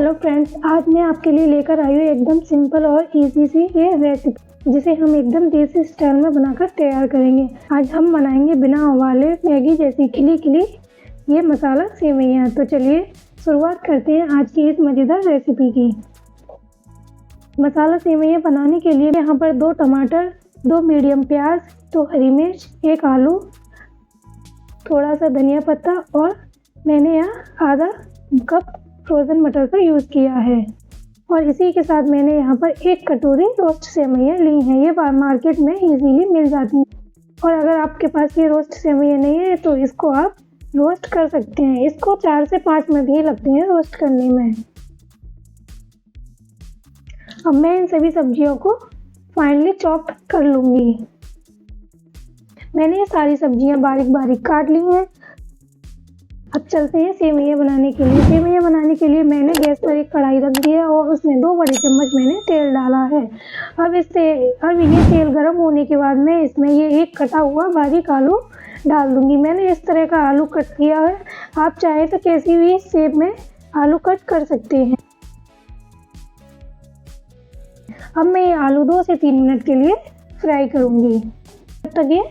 Hello friends, आज मैं आपके लिए लेकर आई हूँ एकदम सिंपल और इजी सी ये रेसिपी जिसे हम एकदम देसी स्टाइल में बनाकर तैयार करेंगे। आज हम बनाएंगे बिना उबाले मैगी जैसी खिली खिली ये मसाला सेवइयाँ। तो चलिए शुरुआत करते हैं आज की इस मज़ेदार रेसिपी की। मसाला सेवइयाँ बनाने के लिए यहाँ पर 2 टमाटर, 2 मीडियम प्याज, 2 हरी मिर्च, 1 आलू, थोड़ा सा धनिया पत्ता और मैंने यहाँ आधा कप फ्रोज़न मटर का यूज़ किया है। और इसी के साथ मैंने यहाँ पर 1 कटोरी रोस्ट सेवइयाँ ली हैं। ये मार्केट में इजीली मिल जाती हैं और अगर आपके पास ये रोस्ट सेवइयाँ नहीं है तो इसको आप रोस्ट कर सकते हैं। इसको 4 से 5 मिनट ही लगते हैं रोस्ट करने में। अब मैं इन सभी सब्जियों को फाइनली चॉप कर लूँगी। मैंने ये सारी सब्जियाँ बारीक बारीक काट ली हैं। अब चलते हैं सेवइयाँ बनाने के लिए। सेवइयाँ बनाने के लिए मैंने गैस पर एक कढ़ाई रख दी है और उसमें 2 बड़े चम्मच मैंने तेल डाला है। अब ये तेल गर्म होने के बाद मैं इसमें ये 1 कटा हुआ बारीक आलू डाल दूंगी। मैंने इस तरह का आलू कट किया है, आप चाहे तो कैसी भी शेप में आलू कट कर सकते हैं। अब मैं ये आलू 2 से 3 मिनट के लिए फ्राई करूँगी जब तक ये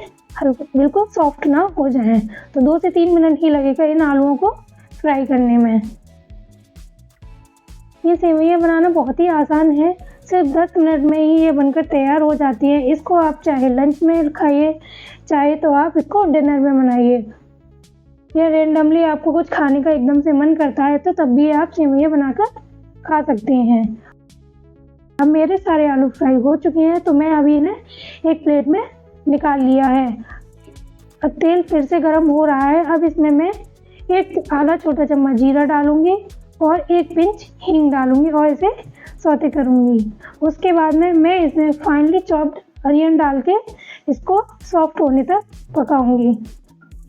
बिल्कुल सॉफ्ट ना हो जाए। तो 2 से 3 मिनट ही लगेगा इन आलूओं को फ्राई करने में। ये सेवइयाँ बनाना बहुत ही आसान है, सिर्फ 10 मिनट में ही ये बनकर तैयार हो जाती है। इसको आप चाहे लंच में खाइए, चाहे तो आप इसको डिनर में बनाइए। या रेंडमली आपको कुछ खाने का एकदम से मन करता है तो तब भी आप सेवइयाँ बनाकर खा सकते हैं। अब मेरे सारे आलू फ्राई हो चुके हैं तो मैं अभी इन्हें एक प्लेट में निकाल लिया है। अब तेल फिर से गर्म हो रहा है। अब इसमें मैं एक आधा छोटा चम्मच जीरा डालूंगी और 1 पिंच हींग डालूंगी और इसे सौते करूंगी। उसके बाद में मैं इसमें फाइनली चॉप्ड अनियन डाल के इसको सॉफ्ट होने तक पकाऊंगी।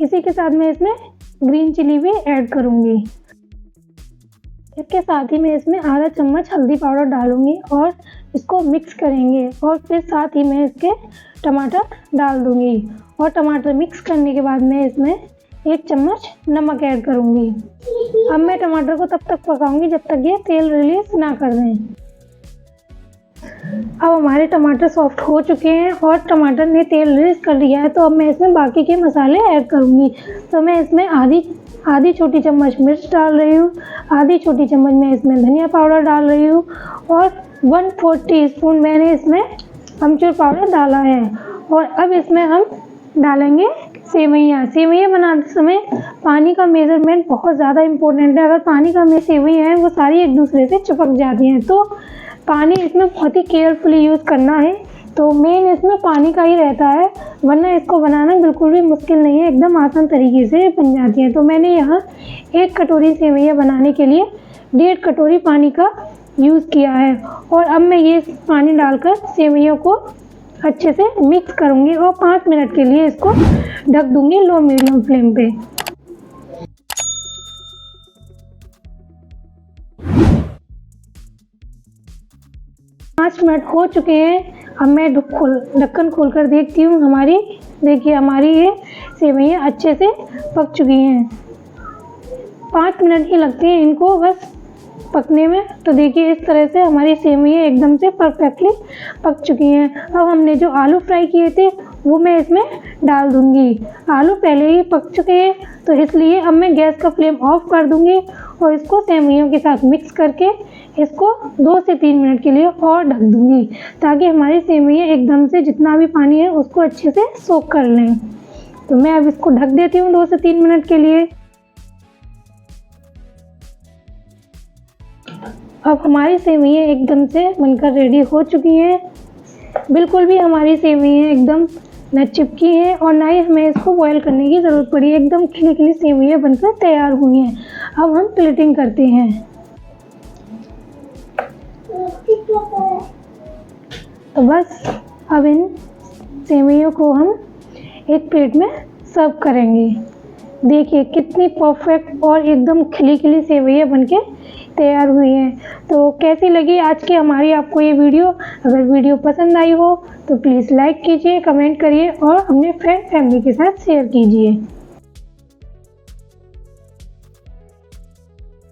इसी के साथ मैं इसमें ग्रीन चिली भी ऐड करूंगी। इसके साथ ही मैं इसमें आधा चम्मच हल्दी पाउडर डालूंगी और इसको मिक्स करेंगे और फिर साथ ही मैं इसके टमाटर डाल दूंगी और टमाटर मिक्स करने के बाद मैं इसमें 1 चम्मच नमक ऐड करूंगी। अब मैं टमाटर को तब तक पकाऊंगी जब तक ये तेल रिलीज ना कर दें। अब हमारे टमाटर सॉफ्ट हो चुके हैं और टमाटर ने तेल रिलीज कर लिया है तो अब मैं इसमें बाकी के मसाले ऐड करूंगी। तो मैं इसमें आधी छोटी चम्मच मिर्च डाल रही हूँ, आधी छोटी चम्मच मैं इसमें धनिया पाउडर डाल रही हूँ और 1/4 टीस्पून मैंने इसमें अमचूर पाउडर डाला है। और अब इसमें हम डालेंगे सेवइयाँ। सेवइयाँ बनाते समय पानी का मेज़रमेंट बहुत ज़्यादा इम्पोर्टेंट है। अगर पानी का सेवइयाँ हैं वो सारी एक दूसरे से चिपक जाती हैं, तो पानी इसमें बहुत ही केयरफुली यूज़ करना है। तो मेन इसमें पानी का ही रहता है, वरना इसको बनाना बिल्कुल भी मुश्किल नहीं है, एकदम आसान तरीके से बन जाती है। तो मैंने यहाँ 1 कटोरी सेवइयाँ बनाने के लिए 1.5 कटोरी पानी का यूज़ किया है। और अब मैं ये पानी डालकर सेवइयों को अच्छे से मिक्स करूँगी और 5 मिनट के लिए इसको ढक दूँगी लो मीडियम फ्लेम पे। पाँच मिनट हो चुके हैं। अब मैं ढक्कन खोलकर देखती हूँ। देखिए हमारी ये सेवइयाँ अच्छे से पक चुकी हैं। 5 मिनट ही लगते हैं इनको बस पकने में। तो देखिए इस तरह से हमारी सेवइयाँ एकदम से परफेक्टली पक चुकी हैं। अब हमने जो आलू फ्राई किए थे वो मैं इसमें डाल दूँगी। आलू पहले ही पक चुके हैं तो इसलिए अब मैं गैस का फ्लेम ऑफ कर दूँगी और इसको सेवइयों के साथ मिक्स करके इसको 2 से 3 मिनट के लिए और ढक दूँगी ताकि हमारी सेवइयाँ एकदम से जितना भी पानी है उसको अच्छे से सोख कर लें। तो मैं अब इसको ढक देती हूँ 2 से 3 मिनट के लिए। अब हमारी सेवइयाँ एकदम से बनकर रेडी हो चुकी हैं। बिल्कुल भी हमारी सेवइयाँ एकदम न चिपकी हैं और ना ही हमें इसको बॉयल करने की ज़रूरत पड़ी। एकदम खिली खिली सेवइयाँ बनकर तैयार हुई हैं। अब हम प्लेटिंग करते हैं। तो बस अब इन सेवइयों को हम एक प्लेट में सर्व करेंगे। देखिए कितनी परफेक्ट और एकदम खिली खिली सेवइयाँ बनके तैयार हुई हैं। तो कैसी लगी आज की हमारी आपको ये वीडियो? अगर वीडियो पसंद आई हो तो प्लीज़ लाइक कीजिए, कमेंट करिए और अपने फ्रेंड फैमिली के साथ शेयर कीजिए।